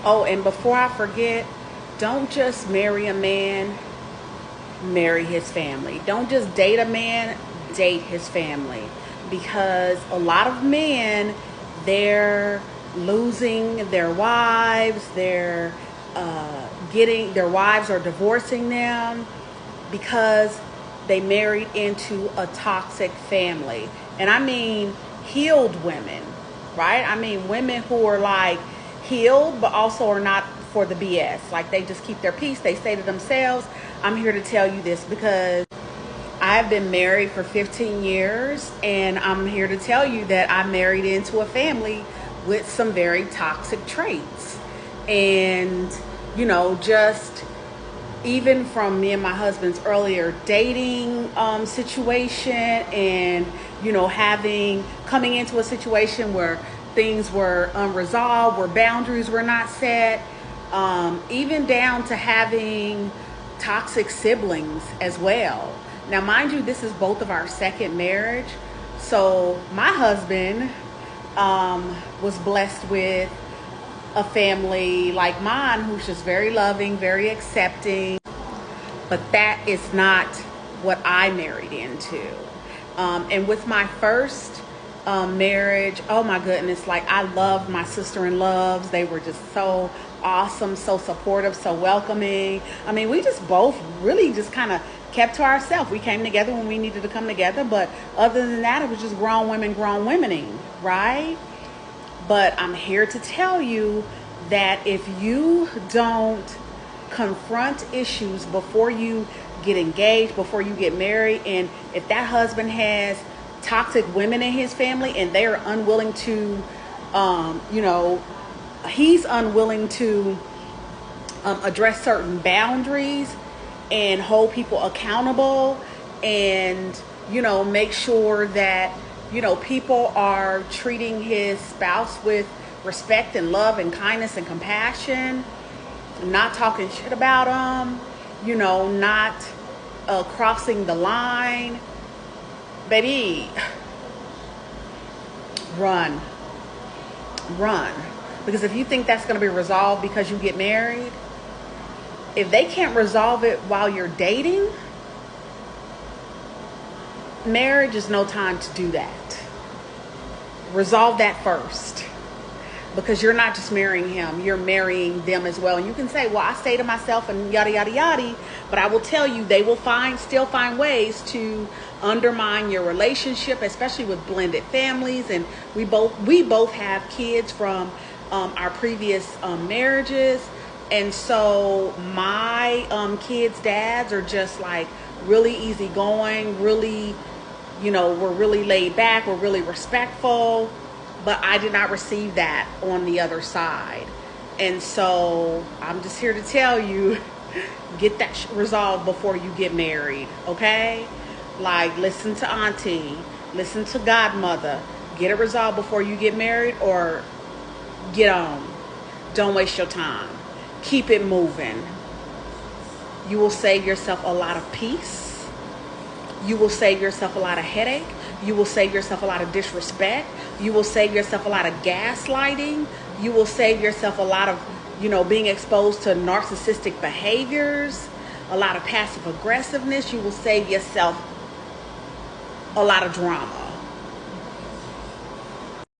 Oh, and before I forget, don't just marry a man, marry his family. Don't just date a man, date his family. Because a lot of men, they're losing their wives, they're getting their wives are divorcing them because they married into a toxic family. And I mean healed women, right? I mean women who are like healed but also are not for the BS. Like they just keep their peace. They say to themselves, I'm here to tell you this because I've been married for 15 years and I'm here to tell you that I married into a family with some very toxic traits. And, just even from me and my husband's earlier dating situation and, coming into a situation where things were unresolved, where boundaries were not set, even down to having toxic siblings as well. Now, mind you, this is both of our second marriage. So my husband was blessed with a family like mine who's just very loving, very accepting. But that is not what I married into. And with my first marriage, oh my goodness, like I loved my sister-in-laws. They were just so awesome, so supportive, so welcoming. I mean, we just both really just kind of kept to ourselves. We came together when we needed to come together, but other than that, it was just grown womening, right? But I'm here to tell you that if you don't confront issues before you get engaged, before you get married, and if that husband has toxic women in his family and they're unwilling to, he's unwilling to address certain boundaries and hold people accountable and, make sure that, people are treating his spouse with respect and love and kindness and compassion, not talking shit about them, not crossing the line. Baby, run. Because if you think that's going to be resolved because you get married, if they can't resolve it while you're dating, marriage is no time to do that. Resolve that first. Because you're not just marrying him, you're marrying them as well. And you can say, well, I stay to myself and yada, yada, yada. But I will tell you, they will still find ways to undermine your relationship, especially with blended families. And we both have kids from our previous marriages. And so my kids' dads are just like really easygoing, really, we're really laid back, we're really respectful. But I did not receive that on the other side. And so I'm just here to tell you, get that resolved before you get married, okay? Like, listen to auntie, listen to godmother. Get it resolved before you get married or get on. Don't waste your time. Keep it moving. You will save yourself a lot of peace. You will save yourself a lot of headache. You will save yourself a lot of disrespect. You will save yourself a lot of gaslighting. You will save yourself a lot of, being exposed to narcissistic behaviors, a lot of passive aggressiveness. You will save yourself a lot of drama.